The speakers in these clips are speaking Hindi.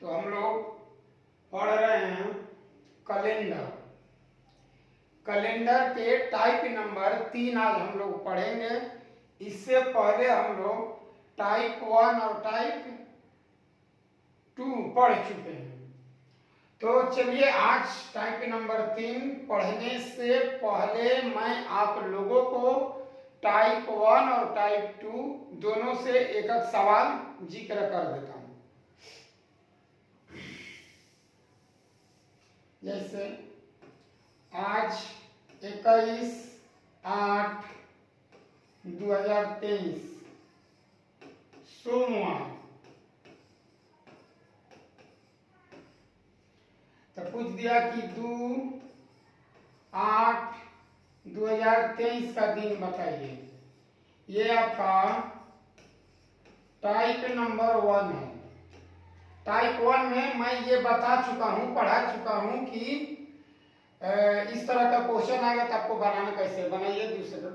तो हम लोग पढ़ रहे हैं कैलेंडर। कैलेंडर के टाइप नंबर 3 आज हम लोग पढ़ेंगे। इससे पहले हम लोग टाइप 1 और टाइप 2 पढ़ चुके हैं। तो चलिए आज टाइप नंबर 3 पढ़ने से पहले मैं आप लोगों को टाइप 1 और टाइप 2 दोनों से एक एक सवाल जिक्र कर देता हूं। जैसे आज 21/8/2023 सोमवार, तो पूछ दिया कि 2/8/2023 का दिन बताइए। ये आपका टाइप नंबर 1 है। टाइप 1 में मैं ये बता चुका हूँ, पढ़ा चुका हूँ कि इस तरह का क्वेश्चन आएगा तो आपको बनाना कैसे। बनाइए दूसरा।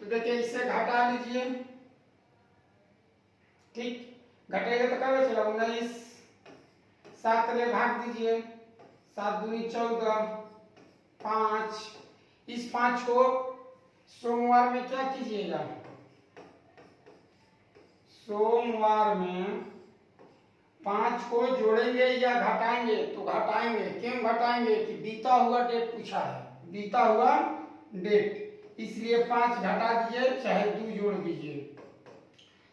तो देखिए इससे घटा लीजिए, ठीक। घटेगा तो कब चला 19, 7 ले भाग दीजिए, 7 दूनी 14, 5। इस 5 को सोमवार में क्या कीजिएगा, सोमवार में 5 को जोड़ेंगे या घटाएंगे। तो घटाएंगे। क्यों घटाएंगे कि बीता हुआ डेट पूछा है, बीता हुआ डेट, इसलिए 5 घटा दीजिए, चाहे 2 जोड़ दीजिए।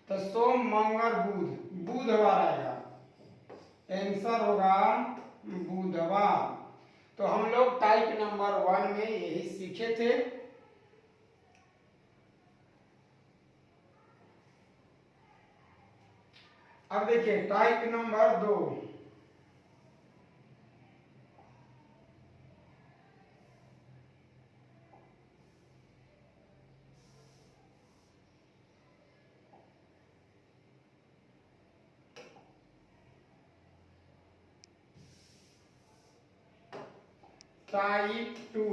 तो सोम मंगल बुध, बुधवार आएगा। आंसर होगा बुधवार। तो हम लोग टाइप नंबर 1 में यही सीखे थे। अब देखिए टाइप नंबर 2। टाइप 2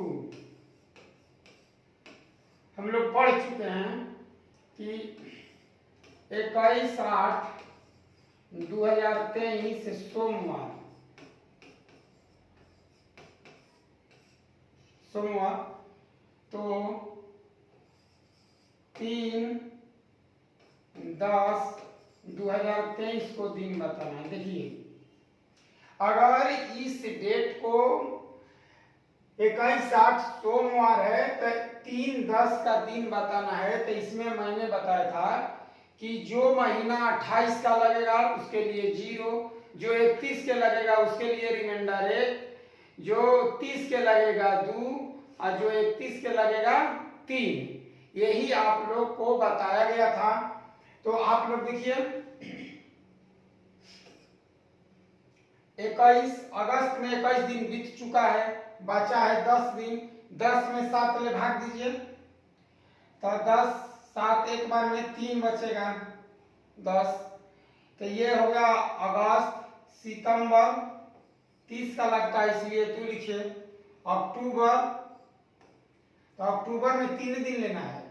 हम लोग पढ़ चुके हैं कि 21/8/2023 सोमवार, तो 3/10/2023 को दिन बताना है। देखिए अगर इस डेट को 21/8 सोमवार है तो 3/10 का दिन बताना है। तो इसमें मैंने बताया था कि जो महीना 28 का लगेगा उसके लिए 0, जो 31 के लगेगा उसके लिए रिमाइंडर 1, जो 30 के लगेगा 2 और जो 31 के लगेगा 3। यही आप लोग को बताया गया था। तो आप लोग देखिए 21 अगस्त में 21 दिन बीत चुका है, बचा है 10 दिन। 10 में 7 ले भाग दीजिए, तो 10 7 एक बार में 3 बचेगा 10। तो ये होगा अगस्त, सितंबर 30 का लगता है इसलिए 2 लिखिए। अक्टूबर, तो अक्टूबर में 3 दिन लेना है।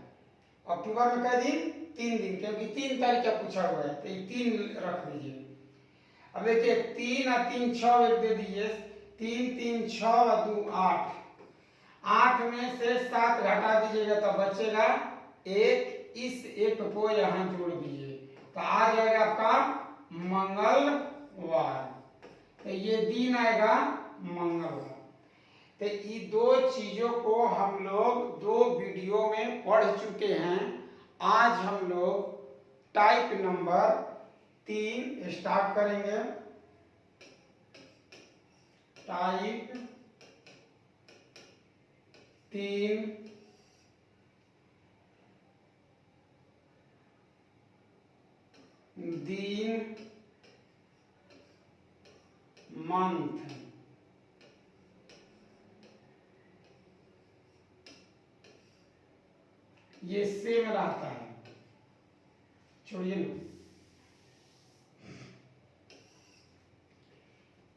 अक्टूबर में कै दिन, 3 दिन, क्योंकि 3 तारीख का पूछा हुआ है तो 3 रख दीजिए। अब देखिए 3 और 3 6 एक दे दीजिए, 3 3 6 और 2 8। 8 में से 7 घटा दीजिएगा तो बचेगा 1। इस 1 को यहाँ जोड़ दीजिए तो आ जाएगा आपका मंगलवार। तो ये दिन आएगा मंगलवार। तो ये 2 चीजों को हम लोग 2 वीडियो में पढ़ चुके हैं। आज हम लोग टाइप नंबर 3 स्टार्ट करेंगे। टाइप 3 दिन, मंथ, ये सेम रहता है, छोड़िए ना।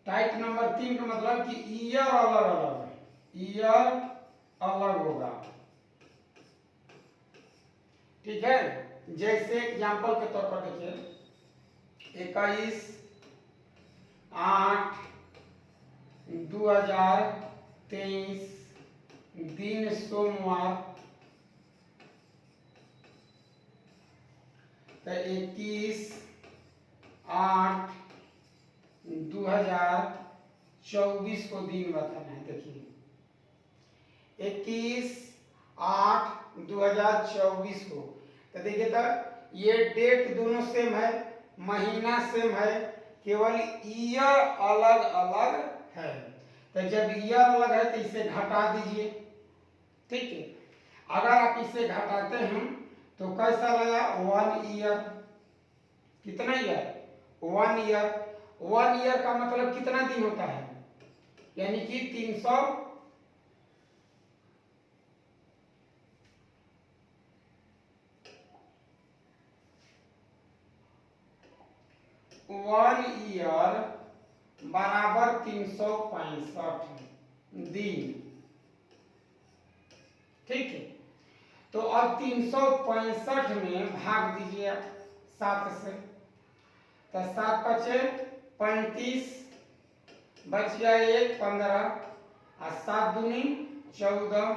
टाइप नंबर 3 का मतलब कि ईयर अलग अलग, ईयर अलग होगा, ठीक है। जैसे एग्जाम्पल के तौर पर देखिए 21/8/2023 दिन सोमवार। तो 21/8/2024 को दिन बताना है। देखिए 21/8/2024 को, तो देखिए तो ये डेट दोनों सेम है, महीना सेम है, केवल ईयर अलग अलग है। तो जब ईयर अलग है तो इसे घटा दीजिए, ठीक है। अगर आप इसे घटाते हैं तो कैसा लगा 1 ईयर, कितना ईयर 1 ईयर। 1 ईयर का मतलब कितना दिन होता है, यानी कि 300 1 ईयर बराबर 365 दिन, ठीक है। तो अब 365 में भाग दीजिए 7 से, तो 7 बचे 35, बच गया 1 15 और 7 दूनी 14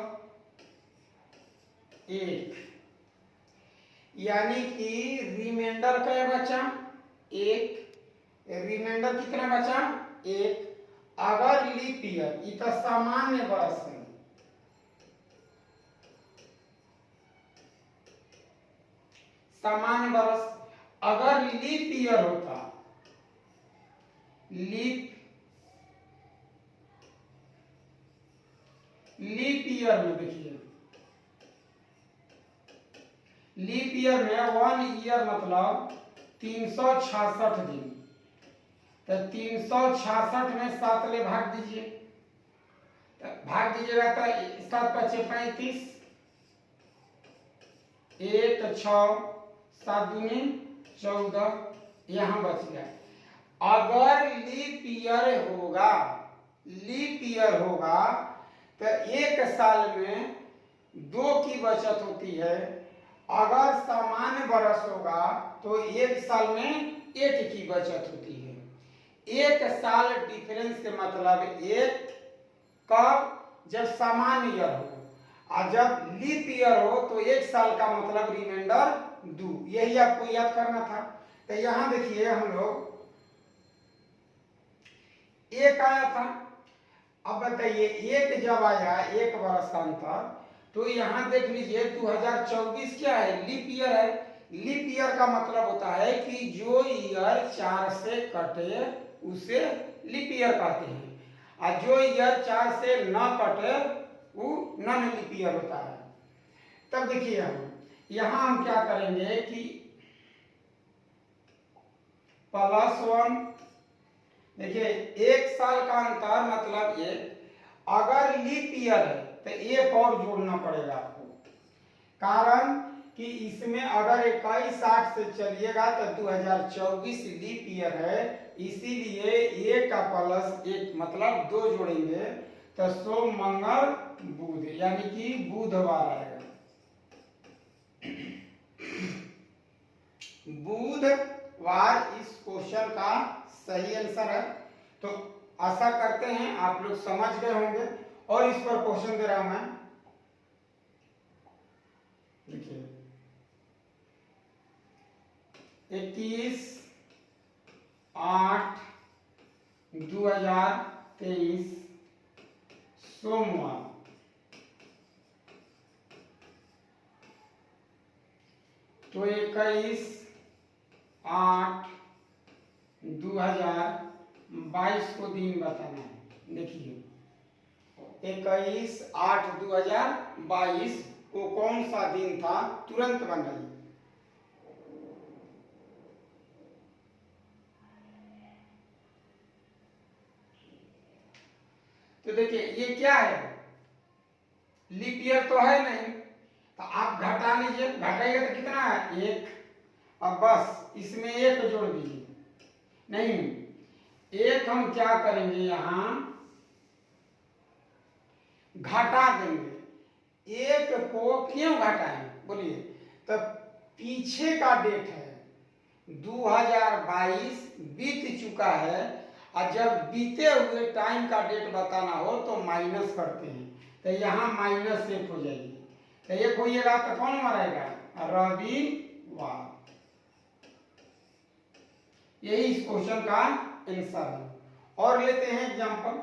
1, यानी कि रिमाइंडर क्या बचा 1, रिमाइंडर कितना बचा 1। अगर लीप ईयर, ये तो सामान्य वर्ष है, सामान्य वर्ष, अगर लीप ईयर होता, लीप ईयर में देखिए, लीप ईयर में 1 ईयर मतलब 366 दिन। तो 366 में 7 ले भाग दीजिए, तो भाग दीजिएगा तो 7 बचे 35, 1 6 7 दूनी 14, यहां बच गया। अगर लीप ईयर होगा, लीप ईयर होगा तो एक साल में 2 की बचत होती है। अगर सामान्य वर्ष होगा तो एक साल में 1 की बचत होती है। एक साल डिफरेंस के मतलब एक कब, जब सामान्य ईयर हो, और जब लीप ईयर हो तो एक साल का मतलब रिमाइंडर 2, यही आपको याद करना था। तो यहां देखिए हम लोग 1 आया था, अब बताइए 1 जब आया, 1 वर्ष का अंतर, तो यहां देख लीजिए 2024 क्या है, लीप ईयर है। लीप ईयर का मतलब होता है कि जो ईयर 4 से कटे उसे लीप ईयर कहते हैं, और जो ईयर 4 से न कटे वो नॉन लीप ईयर होता है। तब देखिए यहां हम क्या करेंगे कि +1, देखिए 1 साल का अंतर मतलब 1, अगर लीप ईयर है तो 1 और जोड़ना पड़ेगा आपको, कारण कि इसमें अगर 21/8 से चलिएगा तो 2024 लीप ईयर है, इसीलिए 1 का +1 मतलब 2 जोड़ेंगे तो सोम मंगल बुध, यानी कि बुधवार आएगा। बुधवार इस क्वेश्चन का सही आंसर है। तो आशा करते हैं आप लोग समझ गए होंगे, और इस पर क्वेश्चन दे रहा हूं मैं, देखिए 21/8/2023 सोमवार। तो 21/8/2022 को दिन बताना है। देखिए 21/8/2022 को कौन सा दिन था, तुरंत बनाइए। तो देखिए ये क्या है, लीप ईयर तो है नहीं, तो आप घटा लीजिए, घटाइएगा तो कितना है 1, अब बस इसमें 1 जोड़ दीजिए। नहीं, 1 हम क्या करेंगे यहां घटा देंगे। 1 को क्यों घटाएं बोलिए, तब पीछे का डेट है 2022 बीत चुका है, और जब बीते हुए टाइम का डेट बताना हो तो माइनस करते हैं, तो यहाँ माइनस 1 हो जाएगी, तो 1 होइएगा तो कौन मरेगा? रविवार। यही इस क्वेश्चन का आंसर है। और लेते हैं एग्जांपल।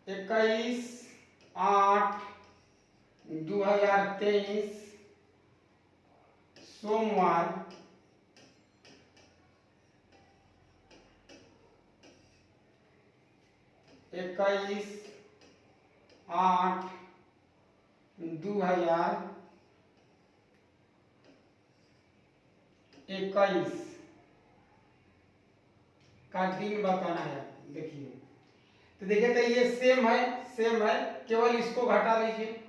इक्कीस 8/2023 सोमवार, इक्कीस 8/2021 का दिन बताना है। देखिए, तो देखिए, तो ये सेम है, केवल इसको घटा लीजिए।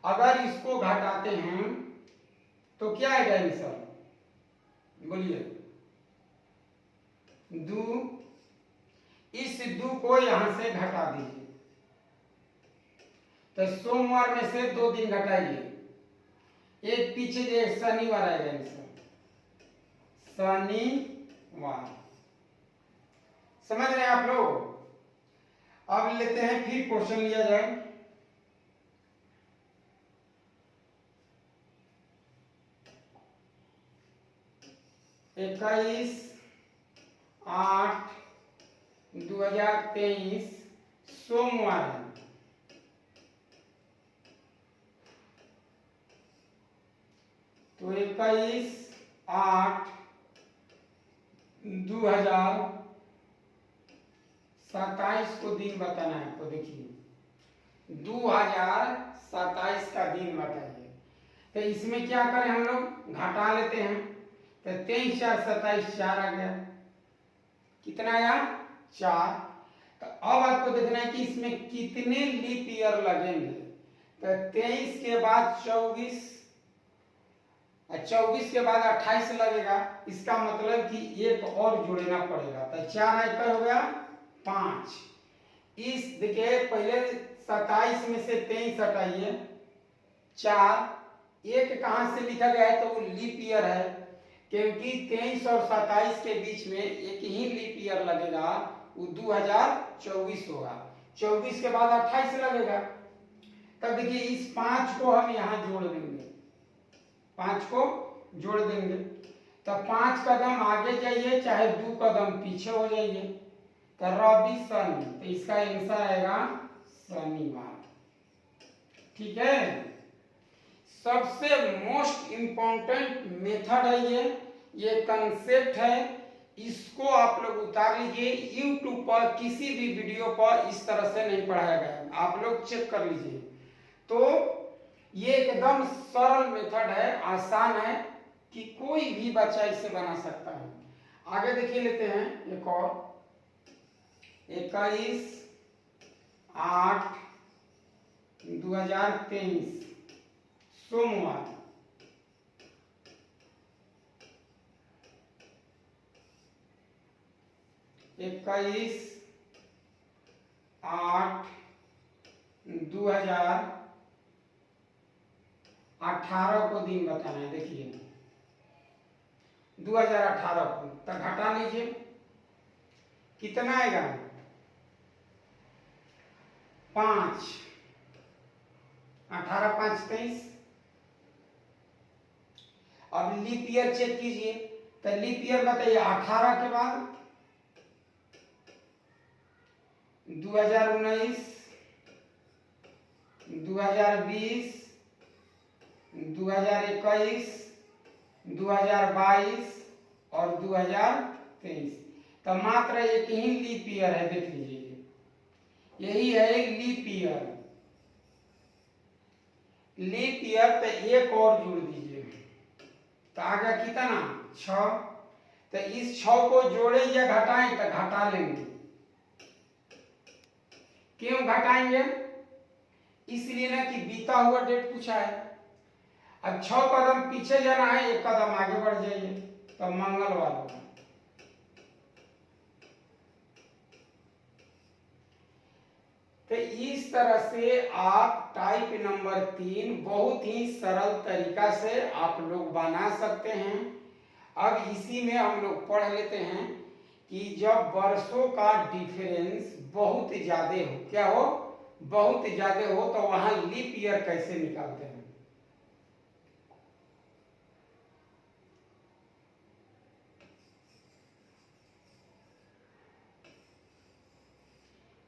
अगर इसको घटाते हैं तो क्या आएगा आंसर? बोलिए। 2, इस 2 को यहां से घटा दीजिए, तो सोमवार में से 2 दिन घटाइए, एक पीछे जो शनिवार आएगा आंसर, शनिवार। समझ रहे हैं आप लोग? अब लेते हैं, फिर क्वेश्चन लिया जाए। इक्कीस 8/2023 सोमवार, तो 21/8/2027 को दिन बताना है। तो देखिए, 2027 का दिन बताइए, तो इसमें क्या करें हम लोग? घटा लेते हैं, तो 23 4 27 4 आ गया। कितना आया? 4। तो अब आपको देखना है कि इसमें कितने लीप ईयर लगेंगे। तो 23 के बाद 24, 24 के बाद 28 लगेगा, इसका मतलब कि एक और जोड़ना पड़ेगा, तो 4 एक हो गया 5। इस देखिए, पहले 27 में से 23 हटाइए, 4, एक कहां से लिखा गया है? तो वो लीप ईयर है, क्योंकि 23 और 27 के बीच में एक ही लीप ईयर लगेगा, वो 2024 होगा। 24 के बाद 28 लगेगा। तब देखिए, इस 5 को हम यहाँ जोड़ देंगे, 5 को जोड़ देंगे, तो 5 कदम आगे जाइए, चाहे 2 कदम पीछे हो जाइए, तो रवि शनि, तो इसका आंसर आएगा शनिवार। ठीक है, सबसे मोस्ट इंपॉर्टेंट मेथड है ये कंसेप्ट है, इसको आप लोग उतार लीजिए। यूट्यूब पर किसी भी वीडियो पर इस तरह से नहीं पढ़ाया गया है, आप लोग चेक कर लीजिए। तो ये एकदम सरल मेथड है, आसान है, कि कोई भी बच्चा इसे बना सकता है। आगे देखिए, लेते हैं एक और। 21/8/2023 सोमवार, 21/8/2018 को दिन बताना है। देखिए, 2018 को, तो घटा लीजिए, कितना आएगा? 5, 18 5 23। अब लीप ईयर चेक कीजिए, तो लीप ईयर बताइए, 18 के बाद 2019, 2020, 2021, 2022 और 2023, तो मात्र एक ही लीप ईयर है। देख लीजिए, यही है लीप ईयर। लीप ईयर, तो एक और जोड़ दीजिए, तो आ गया कितना? 6। तो इस 6 को जोड़े या घटाएं? तो घटा लेंगे। क्यों घटाएंगे? इसलिए ना कि बीता हुआ डेट पूछा है। अब 6 कदम पीछे जाना है, 1 कदम आगे बढ़ जाइए, तो मंगलवार होगा। तो इस तरह से आप टाइप नंबर 3 बहुत ही सरल तरीका से आप लोग बना सकते हैं। अब इसी में हम लोग पढ़ लेते हैं कि जब वर्षों का डिफरेंस बहुत ज्यादा हो, क्या हो, बहुत ज्यादा हो, तो वहां लीप ईयर कैसे निकालते हैं।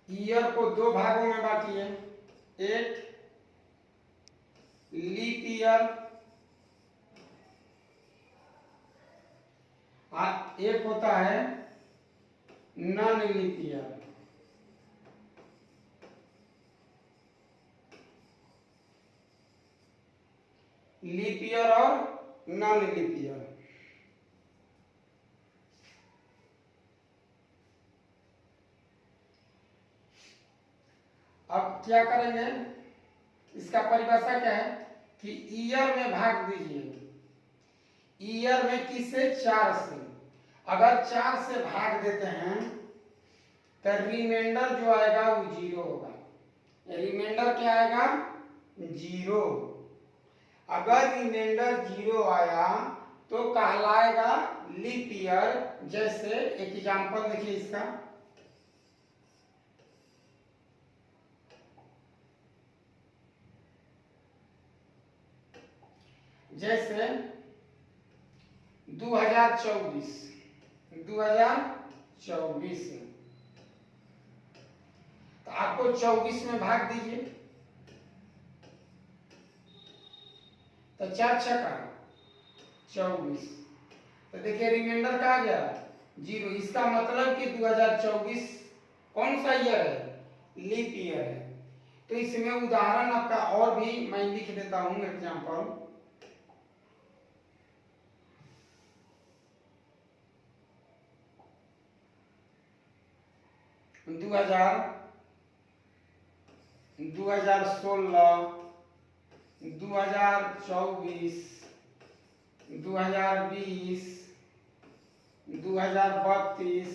ईयर को दो भागों में बांटिए, एक लीप ईयर, एक होता है non leap year. Leap year और नॉन लीप ईयर। अब क्या करेंगे, इसका परिभाषा क्या है कि ईयर में भाग दीजिए, ईयर में किससे, 4 से। अगर 4 से भाग देते हैं तो रिमाइंडर जो आएगा वो 0 होगा। रिमाइंडर क्या आएगा, 0। अगर रिमाइंडर 0 आया तो कहलाएगा लीप ईयर। जैसे एग्जांपल देखिए इसका, जैसे 2024 तो आपको 24 में भाग दीजिए, तो 4 छक्का 24। तो देखिए रिमाइंडर कहा गया 0। इसका मतलब कि 2024 कौन सा ईयर है, लीप ईयर है। तो इसमें उदाहरण आपका और भी मैं लिख देता हूं एग्जांपल। 2016, 2024, 2020, 2032,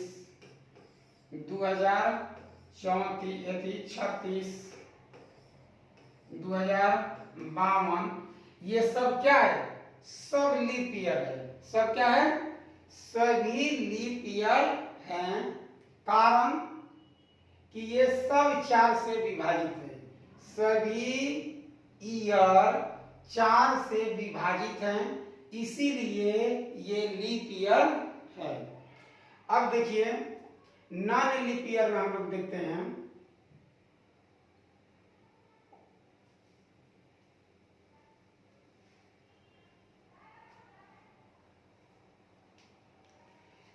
2036, 2052, ये सब क्या है, सब लीप ईयर है। सब क्या है, सभी लीप ईयर हैं। कारण कि ये सब 4 से विभाजित है, सभी ईयर 4 से विभाजित हैं, इसीलिए ये लीप ईयर है। अब देखिए नॉन लीप ईयर में हम लोग देखते हैं,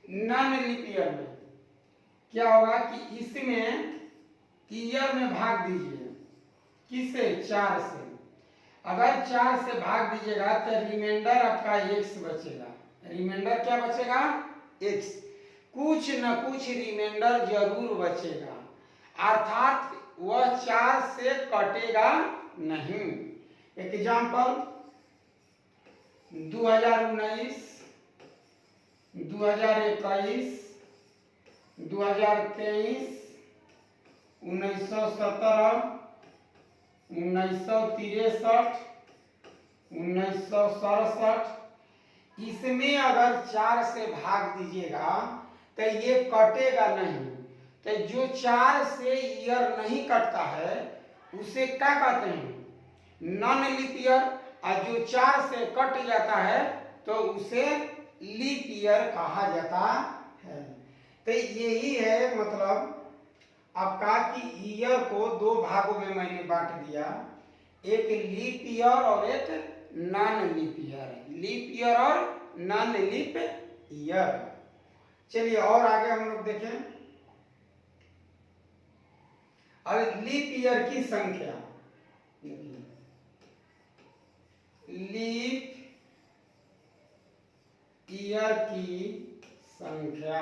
नॉन लीप ईयर में क्या होगा कि इसमें ईयर में भाग दीजिए, किससे, 4 से। अगर 4 से भाग दीजिएगा तो रिमाइंडर आपका x बचेगा। रिमाइंडर क्या बचेगा, x। कुछ न कुछ रिमाइंडर जरूर बचेगा, अर्थात वह 4 से कटेगा नहीं। एग्जाम्पल 2019, 2021, 2023, 1917, 1963, 1967, इसमें अगर 4 से भाग दीजिएगा तो ये कटेगा नहीं। तो जो 4 से ईयर नहीं कटता है उसे क्या कहते हैं, नॉन लीप ईयर। और जो 4 से कट जाता है तो उसे लीप ईयर कहा जाता है। तो यही है मतलब आपका कि ईयर को 2 भागों में मैंने बांट दिया, एक लीप ईयर और एक non leap year. Leap year और नॉन लीप ईयर। चलिए और आगे हम लोग देखें। अब लीप ईयर की संख्या, लीप ईयर की संख्या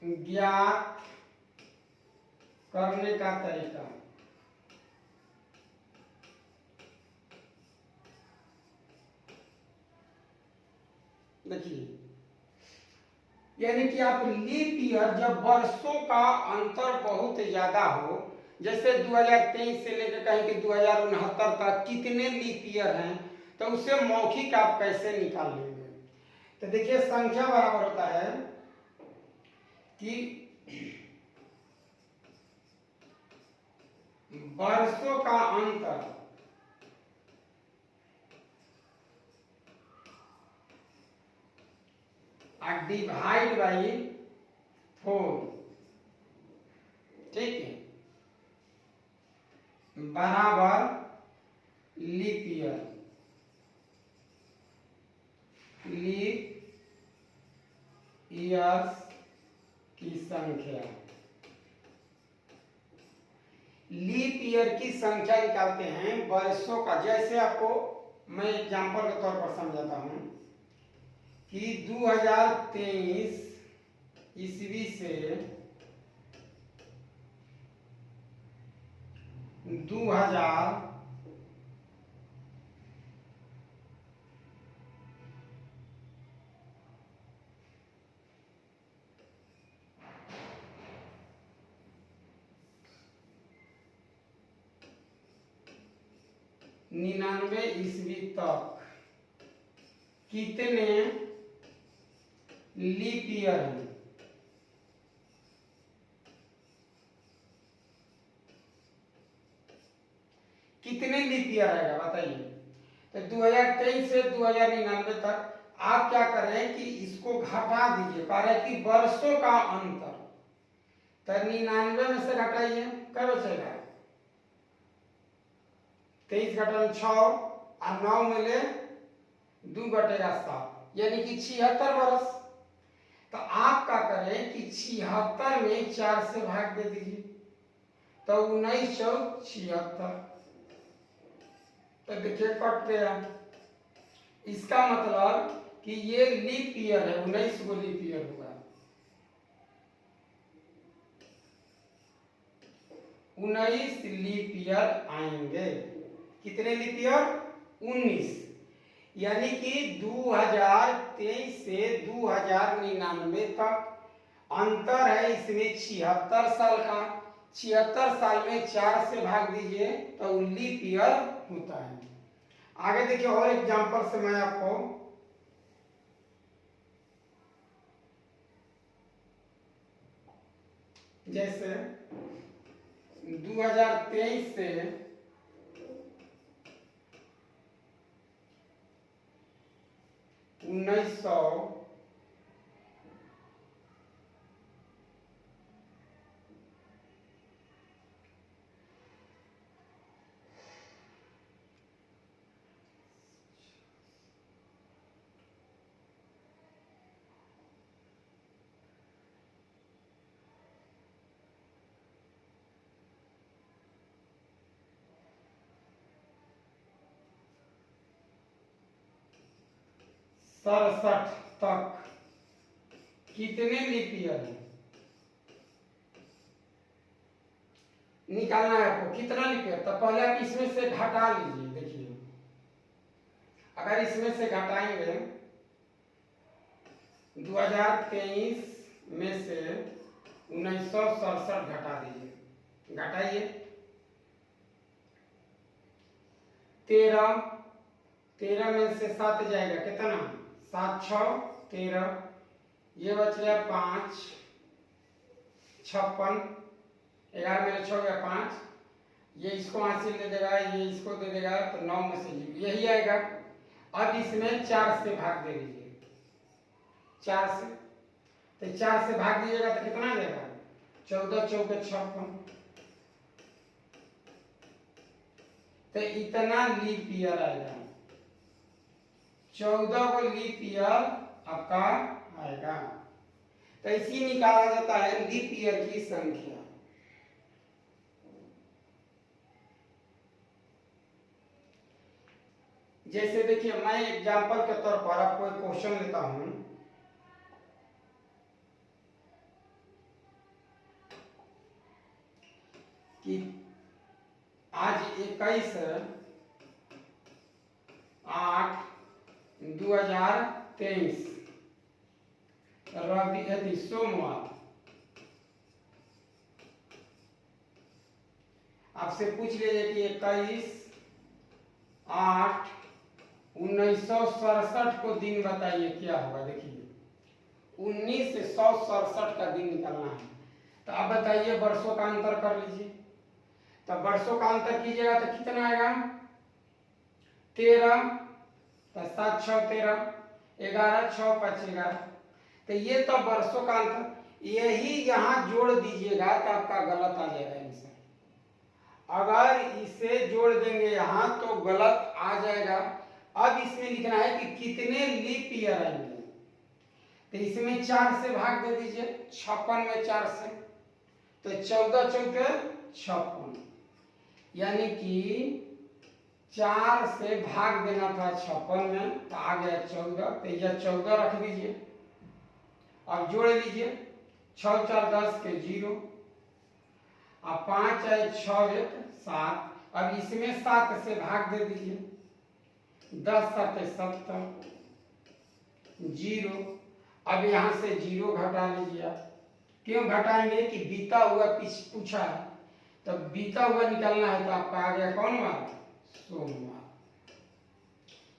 ज्ञात करने का तरीका। देखिए, यानी कि आप लीप ईयर जब वर्षों का अंतर बहुत ज्यादा हो, जैसे 2023 से लेकर कहें कि 2069 तक कितने लीप ईयर हैं, तो उससे मौखिक आप कैसे निकाल लेंगे। तो देखिए संख्या बराबर होता है कि वर्षों का अंतर डिवाइड बाई 4, ठीक है, बराबर लीप ईयर। लीप ईयर्स की संख्या, लीप ईयर की संख्या निकालते हैं वर्षों का। जैसे आपको मैं एग्जांपल के तौर पर समझाता हूं कि 2023 ईस्वी से 2000 99 ईस्वी तक कितने लीप ईयर हैं। कितने लीप ईयर आएगा बताइए। तो 2023 से 2099 तक आप क्या कर रहे हैं कि इसको घटा दीजिए, कह रहे हैं कि वर्षों का अंतर। तो 99 में से घटाइए, क्या बचेगा, 23 घटा 6 और 9 में ले 2 घटेगा 7, यानी कि 76 वर्ष। तो आप क्या करें कि 76 में 4 से भाग दे दीजिए, तो 19 चौक 76, तो देखिए कट गया। इसका मतलब कि ये लीप ईयर है, 19 को लीप ईयर होगा। 19 लीप ईयर आएंगे। कितने लीप ईयर, 19, यानी कि 2023 से 2099 तक अंतर है इसमें 76 साल का। 76 साल में 4 से भाग दीजिए तो लीप ईयर होता है। आगे देखिए और एग्जांपल से मैं आपको जैसे 2023 से 1900 67 तक कितने लीप ईयर है निकालना है आपको। कितना लीप ईयर, तो पहले आप इसमें से घटा लीजिए। देखिए अगर इसमें से घटाएंगे 2023 में से 1967 घटा दीजिए, घटाइए 13 में से 7 जाएगा, कितना 7 6 13, ये बच गया 5 56, 11 में 6 गया 5, ये इसको हासिल दे देगा, ये इसको दे देगा, तो 9 में से यही आएगा। अब इसमें 4 से भाग दे दीजिए, 4 से, तो 4 से भाग दीजिएगा तो कितना आ जाएगा, 14 चौके 56, तो इतना लीप ईयर आएगा। 14 को लीप ईयर आपका आएगा। तो इसी निकाला जाता है लीप ईयर की संख्या। जैसे देखिए मैं एग्जांपल के तौर पर आपको एक क्वेश्चन लेता हूं कि आज 21/8/2023 सोमवार। आपसे पूछ लीजिए कि 21/8/1967 को दिन बताइए क्या होगा। देखिए 1967 का दिन निकालना है, तो आप बताइए वर्षों का अंतर कर लीजिए। तो वर्षों का अंतर कीजिएगा तो कितना आएगा 13, तो 7 6 13, 11 6 5 11। तो ये तो वर्षों का अंतर, यही यहाँ जोड़ दीजिएगा तो आपका गलत आ जाएगा आंसर। अगर इसे जोड़ देंगे यहाँ तो गलत आ जाएगा। अब इसमें लिखना है कि कितने लीप ईयर आएंगे, तो इसमें 4 से भाग दे दीजिए, 56 में 4 से, तो 14 चौके 56, यानी कि 4 से भाग देना था 56 में, तो आ गया 14, तो यह 14 रख दीजिए। अब जोड़ लीजिए, 6 4 10 के 0, अब 5 आए 6 1 7, अब इसमें 7 से भाग दे दीजिए, 10 7 70 0। अब यहाँ से 0 घटा लीजिए। क्यों घटाएंगे कि बीता हुआ पूछा है, तो बीता हुआ निकालना है, तो आपका आ गया कौन वार सोमवार।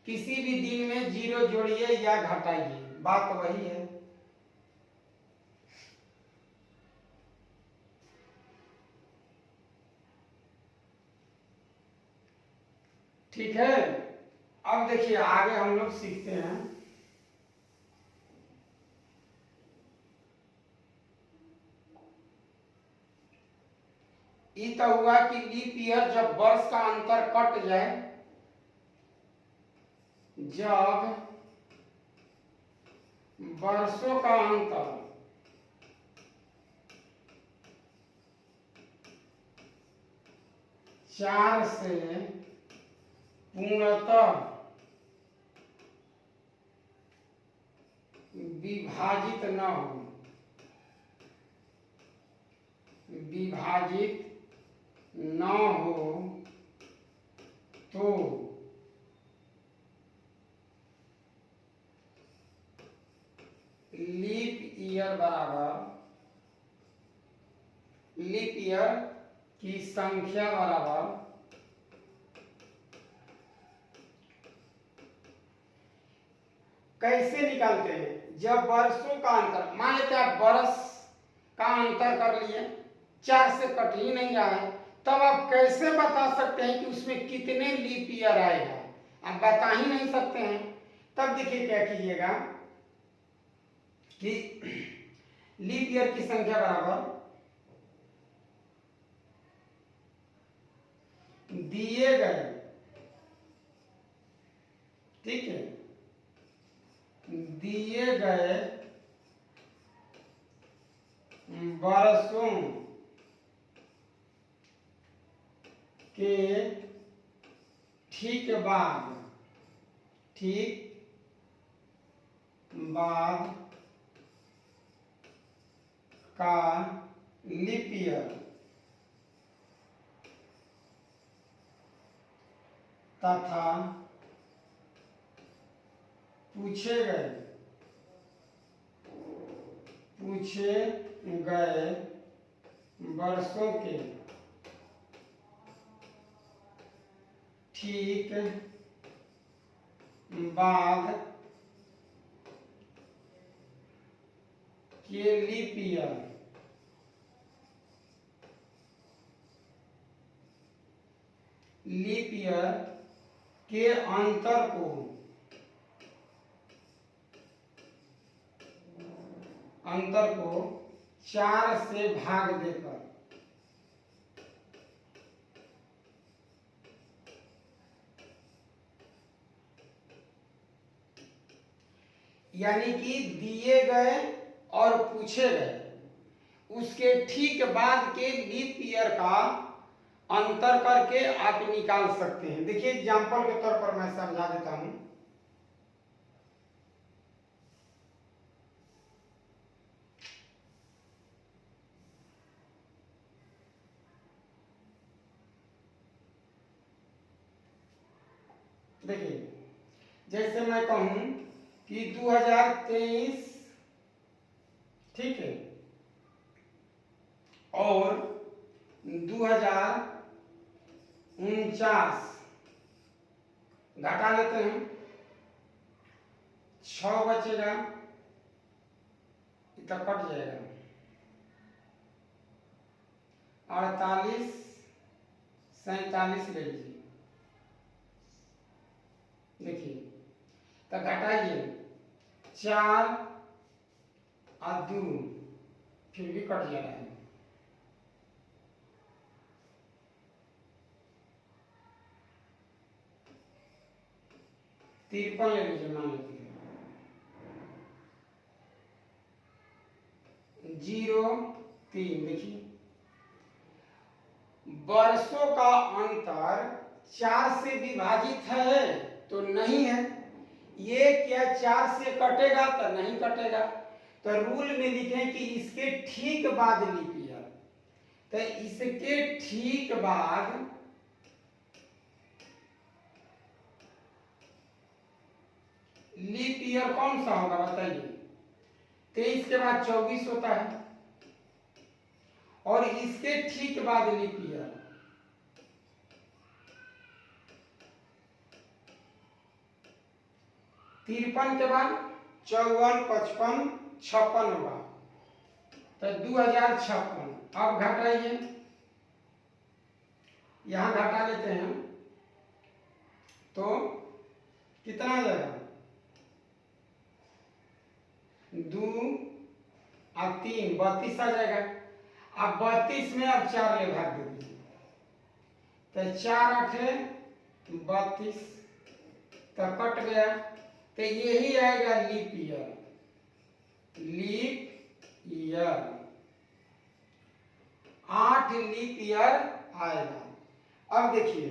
किसी भी दिन में 0 जोड़िए या घटाइए, बात वही है। ठीक है, अब देखिए आगे हम लोग सीखते हैं। ये तो हुआ कि लीप ईयर जब वर्ष का अंतर कट जाए, जब वर्षों का अंतर चार से पूर्णतः विभाजित न हो, विभाजित न हो तो लीप ईयर बराबर, लीप ईयर की संख्या बराबर कैसे निकालते हैं, जब वर्षों का अंतर, मान लेते आप वर्ष का अंतर कर लिए, 4 से कट ही नहीं रहा है, तब आप कैसे बता सकते हैं कि उसमें कितने लीप ईयर आएगा, आप बता ही नहीं सकते हैं। तब देखिए क्या कीजिएगा कि लीप ईयर की संख्या बराबर दिए गए, ठीक है, दिए गए वर्षों के ठीक बाद, ठीक बाद का लीप ईयर तथा पूछे गए वर्षों के ठीक बाद के लीप ईयर के अंतर को 4 से भाग देकर, यानी कि दिए गए और पूछे गए उसके ठीक बाद के लीप ईयर का अंतर करके आप निकाल सकते हैं। देखिए एग्जाम्पल के तौर पर मैं समझा देता हूं। देखिए जैसे मैं कहूं कि 2023 ठीक है। और 2049 घटा लेते हैं, 6 बचेगा, इतना कट जाएगा, 48 47 ले लीजिए। देखिए तो घटाइए, 4 और 2 फिर भी कट जा रहा है। तिरपन ले लीजिए, मान लीजिए 0 3। देखिए वर्षों का अंतर 4 से विभाजित है तो नहीं है, ये क्या 4 से कटेगा तो नहीं कटेगा, तो रूल में लिखें कि इसके ठीक बाद लीप ईयर, तो इसके ठीक बाद लीप ईयर कौन सा होगा बताइए। 23 के बाद 24 होता है, और इसके ठीक बाद लीप ईयर 53 के बाद 54 55 56 होगा, तो 2056। अब घटाइए, यहां घटा लेते हैं तो कितना आ जाएगा, 2 और 3 32 आ जाएगा। अब 32 में अब 4 ले भाग दे दीजिए, तो 4 8 32, तो कट गया, तो यही आएगा leap year. Leap year 8 leap year आएगा। अब देखिए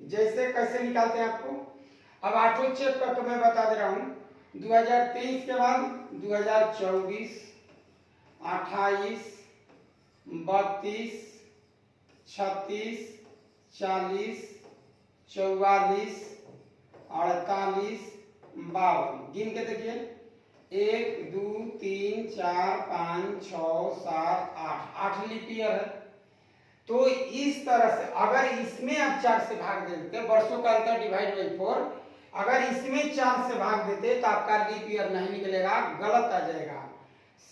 जैसे कैसे निकालते हैं आपको, अब आठों चेक करके मैं बता दे रहा हूं। 2023 के बाद 2024 28 32 36 40 44 48 52, गिन के देखिए 1 2 3 4 5 6 7 8 लीप ईयर है। तो इस तरह से अगर इसमें आप 4 से भाग देते, वर्षों का अंतर डिवाइड बाई 4, अगर इसमें 4 से भाग देते तो आपका लीप ईयर नहीं निकलेगा, गलत आ जाएगा।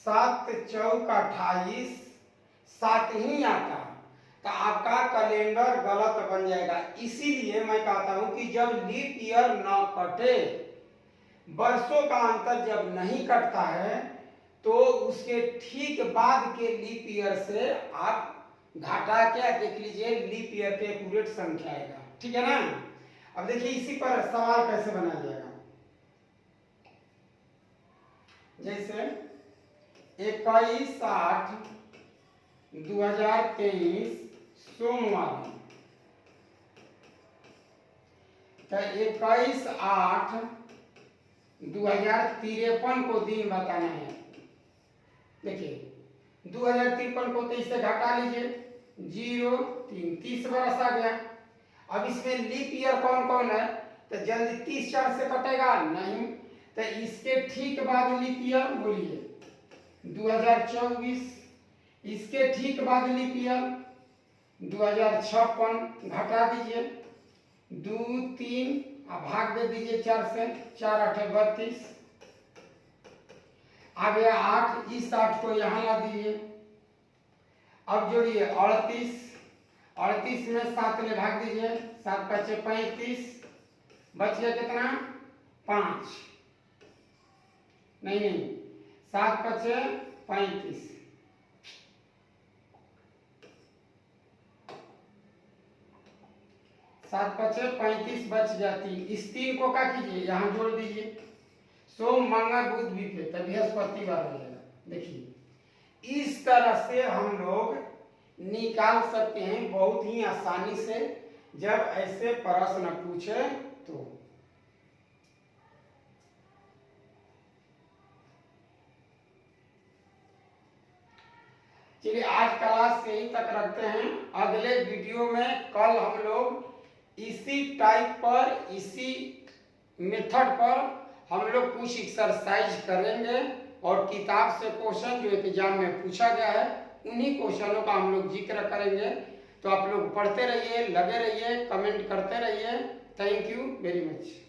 7 चौक 28 7 ही आता, तो आपका कैलेंडर गलत बन जाएगा। इसीलिए मैं कहता हूं कि जब लीप ईयर ना कटे, वर्षों का अंतर जब नहीं कटता है, तो उसके ठीक बाद के लीप ईयर से आप घटा के देख लीजिए, लीप ईयर के एक्यूरेट संख्या आएगा। ठीक है ना। अब देखिए इसी पर सवाल कैसे बनाया जाएगा। जैसे 21/8/2023 सोमवार, तो 21/8/2053 को दिन बताना है। देखिए 2053 को 23 से घटा लीजिए, 0 3 30 बरस आ गया। अब इसमें लीप ईयर कौन कौन है, तो जल्दी 30 4 से कटेगा नहीं, तो इसके ठीक बाद लीप ईयर बोलिए 2024, इसके ठीक बाद लीप ईयर 2056, घटा दीजिए 2 3 और भाग दे दीजिए 4 से, 4 8 32, आ गया 8, इस 8 को यहां ला दीजिए। अब जोड़िए 38, 38 में 7 ले भाग दीजिए, 7 5 35, बच गया कितना 5, नहीं 7 5 35, 7 5 35 बच जाती। इस 3 को क्या कीजिए, यहां जोड़ दीजिए, सोम मंगल बुध बृहस्पति, बृहस्पतिवार हो जाएगा। देखिए इस तरह से हम लोग निकाल सकते हैं बहुत ही आसानी से, जब ऐसे प्रश्न पूछे तो। चलिए आज क्लास यहीं तक रखते हैं। अगले वीडियो में कल हम लोग इसी टाइप पर, इसी मेथड पर हम लोग कुछ एक्सरसाइज करेंगे। और किताब से क्वेश्चन जो एग्जाम में पूछा गया है उन्हीं क्वेश्चनों का हम लोग जिक्र करेंगे। तो आप लोग पढ़ते रहिए, लगे रहिए, कमेंट करते रहिए। Thank you very much.